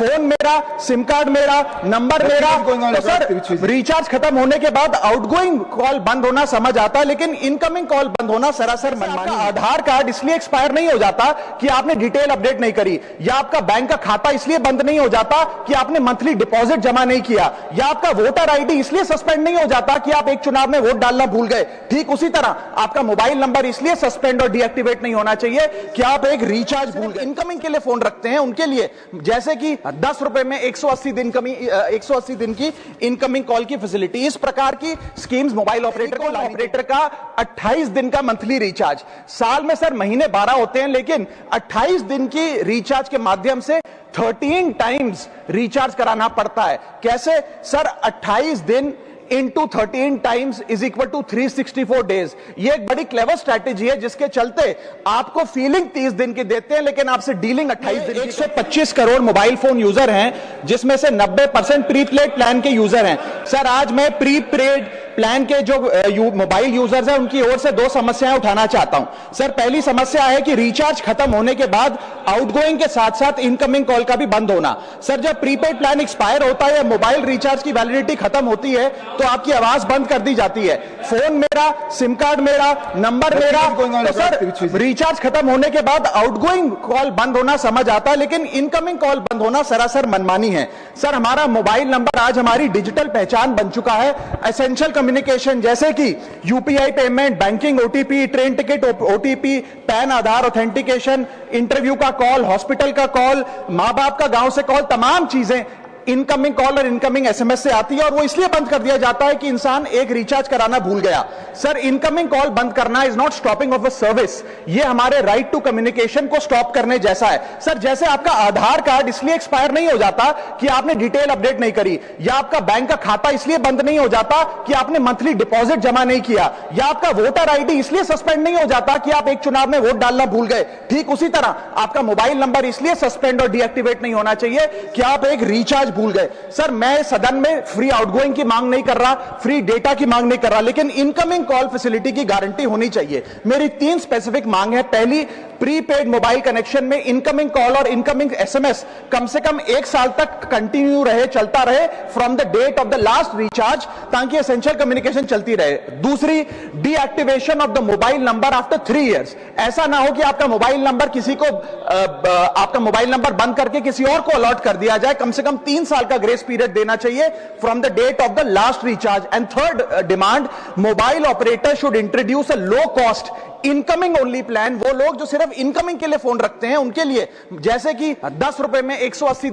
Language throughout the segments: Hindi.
फोन मेरा, सिम कार्ड मेरा, नंबर मेरा। तो सर रिचार्ज खत्म होने के बाद आउटगोइंग कॉल बंद होना समझ आता है, लेकिन इनकमिंग कॉल बंद होना सरासर मनमानी। आधार कार्ड इसलिए एक्सपायर नहीं हो जाता कि आपने डिटेल अपडेट नहीं करी, या आपका बैंक का खाता इसलिए बंद नहीं हो जाता कि आपने मंथली डिपॉजिट जमा नहीं किया, या आपका वोटर आईडी इसलिए सस्पेंड नहीं हो जाता कि आप एक चुनाव में वोट डालना भूल गए। ठीक उसी तरह आपका मोबाइल नंबर इसलिए सस्पेंड और डीएक्टिवेट नहीं होना चाहिए कि आप एक रिचार्ज भूल गए। इनकमिंग के लिए फोन रखते हैं उनके लिए, जैसे कि 10 रुपए में 180 दिन की इनकमिंग कॉल की फैसिलिटी। इस प्रकार की स्कीम्स मोबाइल ऑपरेटर का 28 दिन का मंथली रिचार्ज। साल में सर महीने 12 होते हैं, लेकिन 28 दिन की रिचार्ज के माध्यम से 13 टाइम्स रिचार्ज कराना पड़ता है। कैसे सर? 28 दिन into 13 times is equal to 364 days. ये एक बड़ी क्लेवर स्ट्रैटेजी है, जिसके चलते आपको फीलिंग 30 दिन की देते हैं, लेकिन आपसे डीलिंग 28 दिन की। 125 करोड़ मोबाइल फोन यूजर हैं, जिसमें से 90% प्रीपेड प्लान के यूजर हैं। सर आज मैं प्रीपेड प्लान के जो मोबाइल यूजर्स हैं उनकी ओर से 2 समस्याएं उठाना चाहता हूं। सर पहली समस्या है कि रिचार्ज खत्म होने के बाद आउटगोइंग के साथ साथ इनकमिंग कॉल का भी बंद होना। सर जब प्रीपेड प्लान एक्सपायर होता है या मोबाइल रिचार्ज की वैलिडिटी खत्म होती है तो आपकी आवाज बंद कर दी जाती है। फोन मेरा, सिम कार्ड मेरा, नंबर मेरा। तो सर रिचार्ज खत्म होने के बाद आउटगोइंग कॉल बंद होना समझ आता है, लेकिन इनकमिंग कॉल बंद होना सरासर मनमानी है। सर हमारा मोबाइल नंबर आज हमारी डिजिटल पहचान बन चुका है। एसेंशियल कम्युनिकेशन जैसे कि UPI payment, banking OTP, train ticket OTP, PAN Aadhaar authentication, interview का कॉल, हॉस्पिटल का कॉल, मां बाप का गांव से कॉल, तमाम चीजें इनकमिंग कॉल और इनकमिंग एसएमएस से आती है, और वो इसलिए बंद कर दिया जाता है कि इंसान एक रिचार्ज कराना भूल गया। सर इनकमिंग कॉल बंद करना is not stopping of a service, ये हमारे राइट टू कम्युनिकेशन को स्टॉप करने जैसा है। सर जैसे आपका आधार कार्ड इसलिए एक्सपायर नहीं हो जाता कि आपने डिटेल अपडेट नहीं करी, या आपका बैंक का खाता इसलिए बंद नहीं हो जाता कि आपने मंथली डिपॉजिट जमा नहीं किया, या आपका वोटर आईडी इसलिए सस्पेंड नहीं हो जाता कि आप एक चुनाव में वोट डालना भूल गए। ठीक उसी तरह आपका मोबाइल नंबर इसलिए सस्पेंड और डीएक्टिवेट नहीं होना चाहिए कि आप एक रिचार्ज भूल गए। सर मैं सदन में फ्री आउटगोइंग की मांग नहीं कर रहा, फ्री डेटा की मांग नहीं कर रहा, लेकिन इनकमिंग कॉल फैसिलिटी की गारंटी होनी चाहिए। मेरी 3 स्पेसिफिक मांग है। पहली, प्रीपेड मोबाइल कनेक्शन में इनकमिंग कॉल और इनकमिंग एसएमएस कम से कम 1 साल तक कंटिन्यू रहे, चलता रहे from the date of the last recharge, ताकि एसेंशियल कम्युनिकेशन चलती रहे। दूसरी, deactivation of the mobile number after 3 years. ऐसा ना हो कि आपका मोबाइल नंबर किसी को आपका मोबाइल नंबर बंद करके किसी और को अलॉट कर दिया जाए। कम से कम 3 साल का ग्रेस पीरियड देना चाहिए from the date of the last recharge. And third demand, mobile operator should introduce a low cost incoming only plan. वो लोग जो सिर्फ इनकमिंग के लिए फोन रखते हैं उनके लिए, जैसे कि 10 रुपए में 180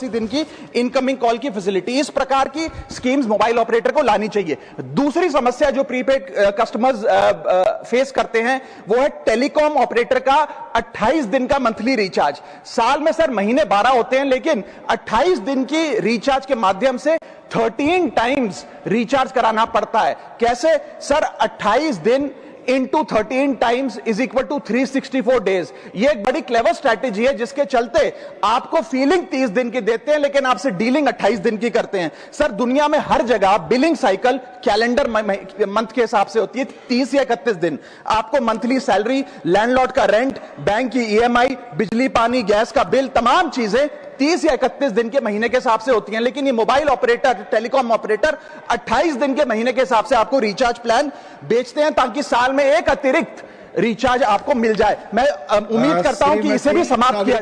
दिन की इनकमिंग कॉल की फैसिलिटी। इस प्रकार की स्कीम्स मोबाइल ऑपरेटर को लानी चाहिए। दूसरी समस्या जो प्रीपेड कस्टमर्स फेस करते हैं वो है टेलीकॉम ऑपरेटर का 28 दिन का मंथली रिचार्ज। साल में सर महीने 12 होते हैं, लेकिन 28 दिन की रिचार्ज के माध्यम से 13 टाइम्स रिचार्ज कराना पड़ता है। कैसे सर? 28 दिन into 13 times is equal to 364 days. ये एक बड़ी क्लेवर स्ट्रैटेजी है, जिसके चलते आपको फीलिंग 30 दिन की देते हैं, लेकिन आपसे डीलिंग 28 दिन की करते हैं। सर दुनिया में हर जगह बिलिंग साइकिल कैलेंडर मंथ के हिसाब से होती है, 30 या 31 दिन। आपको मंथली सैलरी, लैंडलॉर्ड का रेंट, बैंक की ईएमआई, बिजली पानी गैस का बिल, तमाम चीजें 30 या 31 दिन के महीने के हिसाब से होती हैं। लेकिन ये मोबाइल ऑपरेटर, टेलीकॉम ऑपरेटर 28 दिन के महीने के हिसाब से आपको रिचार्ज प्लान बेचते हैं, ताकि साल में एक अतिरिक्त रिचार्ज आपको मिल जाए। मैं उम्मीद करता हूं कि इसे भी समाप्त किया